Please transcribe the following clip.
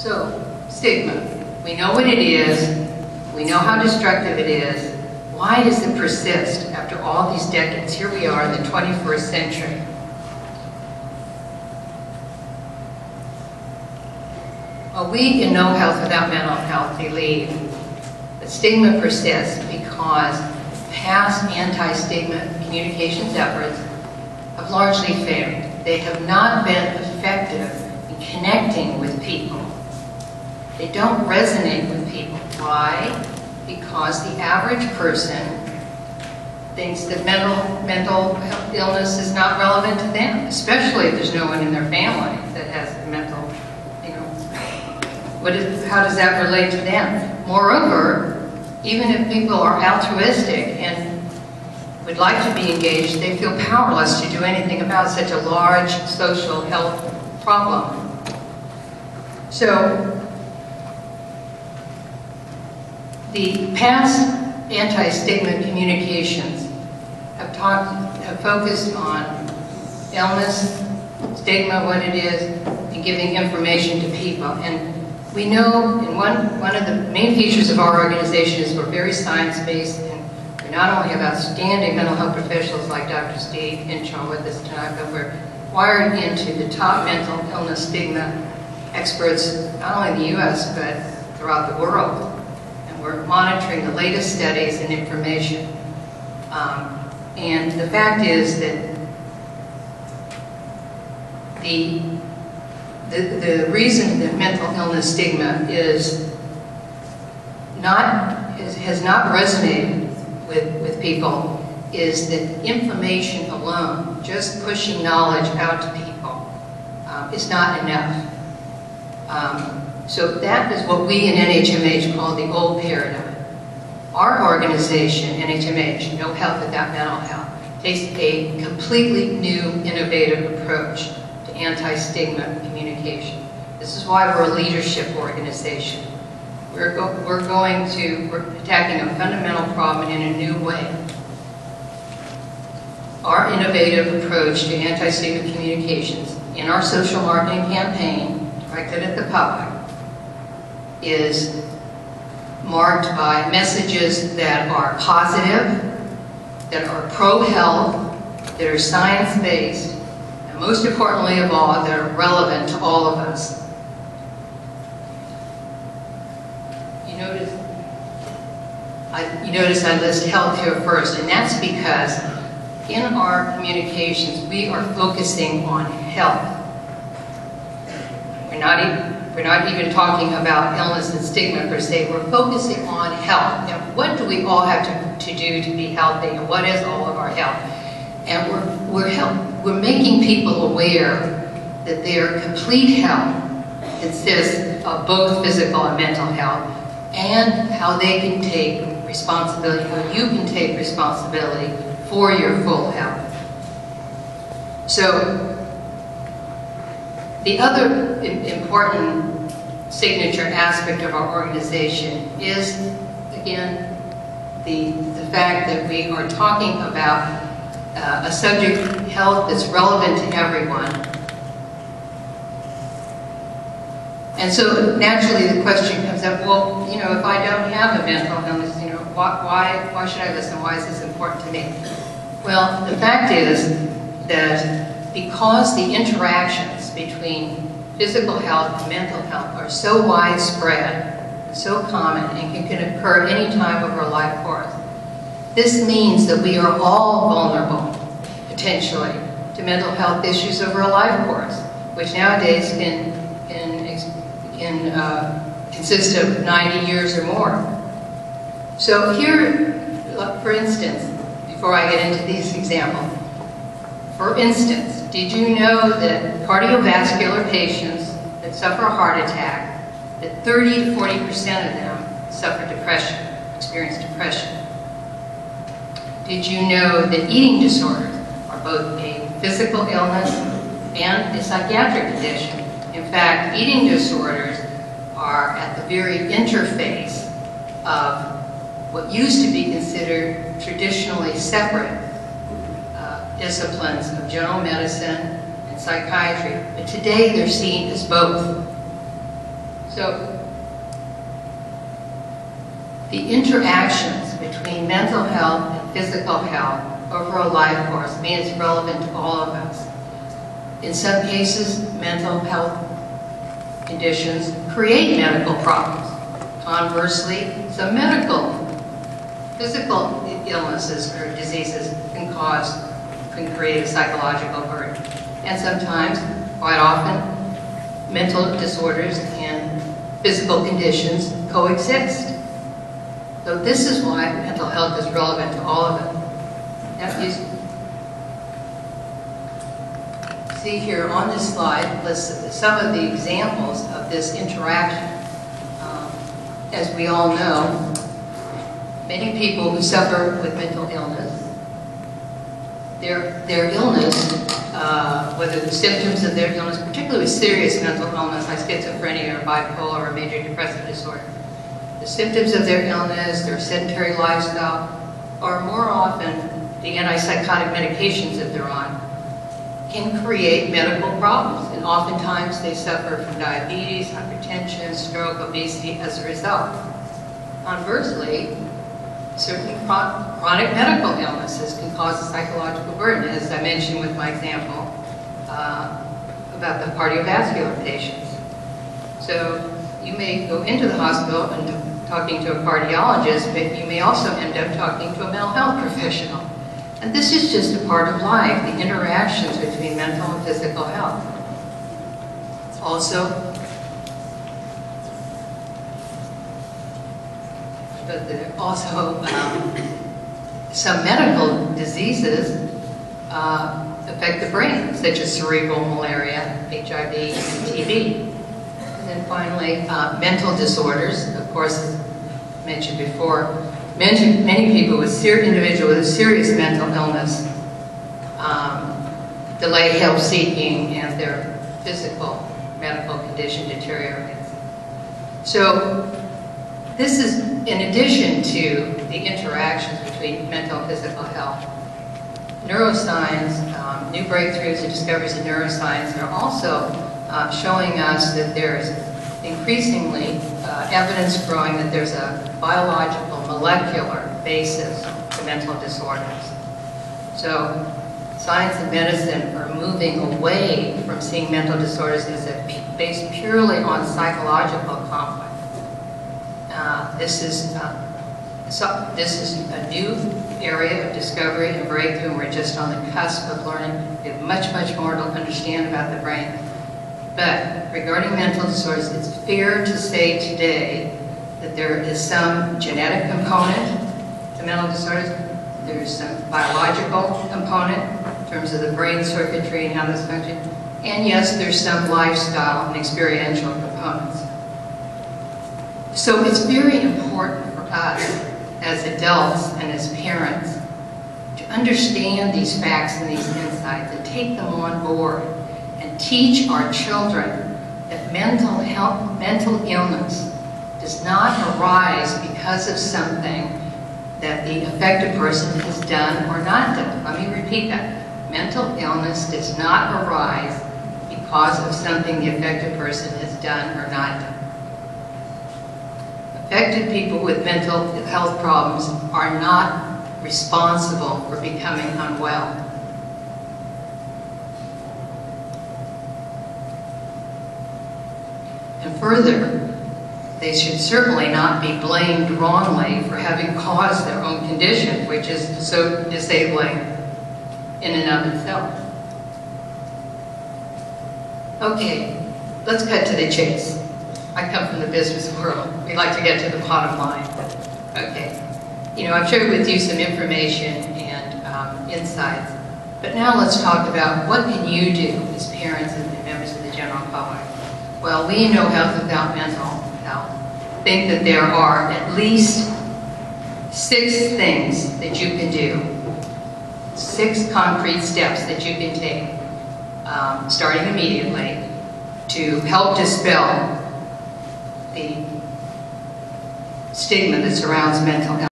So, stigma. We know what it is. We know how destructive it is. Why does it persist after all these decades? Here we are in the 21st century. Well, we in No Health Without Mental Health believe that stigma persists because past anti-stigma communications efforts have largely failed. They have not been effective in connecting with people. They don't resonate with people. Why? Because the average person thinks that mental illness is not relevant to them, especially if there's no one in their family that has mental, how does that relate to them? Moreover, even if people are altruistic and would like to be engaged, they feel powerless to do anything about such a large social health problem. So, the past anti-stigma communications have focused on illness, stigma, what it is, and giving information to people. And we know, and one of the main features of our organization is we're very science-based, and we not only have outstanding mental health professionals like Dr. Steve Hinshaw with us tonight, but we're wired into the top mental illness stigma experts, not only in the U.S., but throughout the world. We're monitoring the latest studies and information. And the fact is that the reason that mental illness stigma has not resonated with people is that information alone, just pushing knowledge out to people, is not enough. So that is what we in NHMH call the old paradigm. Our organization, NHMH, No Health Without Mental Health, takes a completely new, innovative approach to anti-stigma communication. This is why we're a leadership organization. We're attacking a fundamental problem in a new way. Our innovative approach to anti-stigma communications in our social marketing campaign, directed at the public, is marked by messages that are positive, that are pro-health, that are science-based, and most importantly of all, that are relevant to all of us. You notice I list health here first, and that's because in our communications, we are focusing on health. We're not even talking about illness and stigma per se. We're focusing on health. And what do we all have to do to be healthy? And what is all of our health? And we're making people aware that their complete health consists of both physical and mental health, and how they can take responsibility, how you can take responsibility for your full health. So, the other important signature aspect of our organization is, again, the fact that we are talking about a subject, health, that's relevant to everyone. And so naturally the question comes up, well, if I don't have a mental illness, why should I listen? Why is this important to me? Well, the fact is that because the interactions between physical health and mental health are so widespread and so common and can occur any time of our life course, this means that we are all vulnerable, potentially, to mental health issues over a life course, which nowadays can consist of 90 years or more. So here, for instance, before I get into these examples, for instance, did you know that cardiovascular patients that suffer a heart attack, that 30 to 40% of them suffer depression, experience depression? Did you know that eating disorders are both a physical illness and a psychiatric condition? In fact, eating disorders are at the very interface of what used to be considered traditionally separate disciplines of general medicine and psychiatry, but today they're seen as both. So, the interactions between mental health and physical health over a life course means it's relevant to all of us. In some cases, mental health conditions create medical problems. Conversely, some physical illnesses or diseases can create a psychological burden. And sometimes, quite often, mental disorders and physical conditions coexist. So this is why mental health is relevant to all of it. Now, you see here on this slide lists some of the examples of this interaction. As we all know, many people who suffer with mental illness, their illness, whether the symptoms of their illness, particularly serious mental illness like schizophrenia or bipolar or major depressive disorder, the symptoms of their illness, their sedentary lifestyle, or more often the antipsychotic medications that they're on, can create medical problems. And oftentimes they suffer from diabetes, hypertension, stroke, obesity as a result. Conversely, certain chronic medical illnesses can cause a psychological burden, as I mentioned with my example about the cardiovascular patients. So you may go into the hospital and talking to a cardiologist, but you may also end up talking to a mental health professional. And this is just a part of life, the interactions between mental and physical health. Also, some medical diseases affect the brain, such as cerebral malaria, HIV, and TB. And then finally, mental disorders, of course, as mentioned before, many people with individuals with a serious mental illness delay help seeking and their physical medical condition deteriorates. So this is in addition to the interactions between mental and physical health. Neuroscience, new breakthroughs and discoveries in neuroscience are also showing us that there's increasingly evidence growing that there's a biological, molecular basis to mental disorders. So science and medicine are moving away from seeing mental disorders as based purely on psychological conflict. This is a new area of discovery and breakthrough, and we're just on the cusp of learning. We have much, much more to understand about the brain. But regarding mental disorders, it's fair to say today that there is some genetic component to mental disorders. There's some biological component in terms of the brain circuitry and how this functions. And yes, there's some lifestyle and experiential components. So it's very important for us as adults and as parents to understand these facts and these insights and take them on board and teach our children that mental illness does not arise because of something that the affected person has done or not done. Let me repeat that. Mental illness does not arise because of something the affected person has done or not done. Affected people with mental health problems are not responsible for becoming unwell. And further, they should certainly not be blamed wrongly for having caused their own condition, which is so disabling in and of itself. Okay, let's cut to the chase. I come from the business world. We like to get to the bottom line. Okay, I've shared with you some information and insights, but now let's talk about what can you do as parents and members of the general public. Well, we know Health Without Mental Health. Think that there are at least 6 things that you can do, 6 concrete steps that you can take, starting immediately, to help dispel the stigma that surrounds mental health.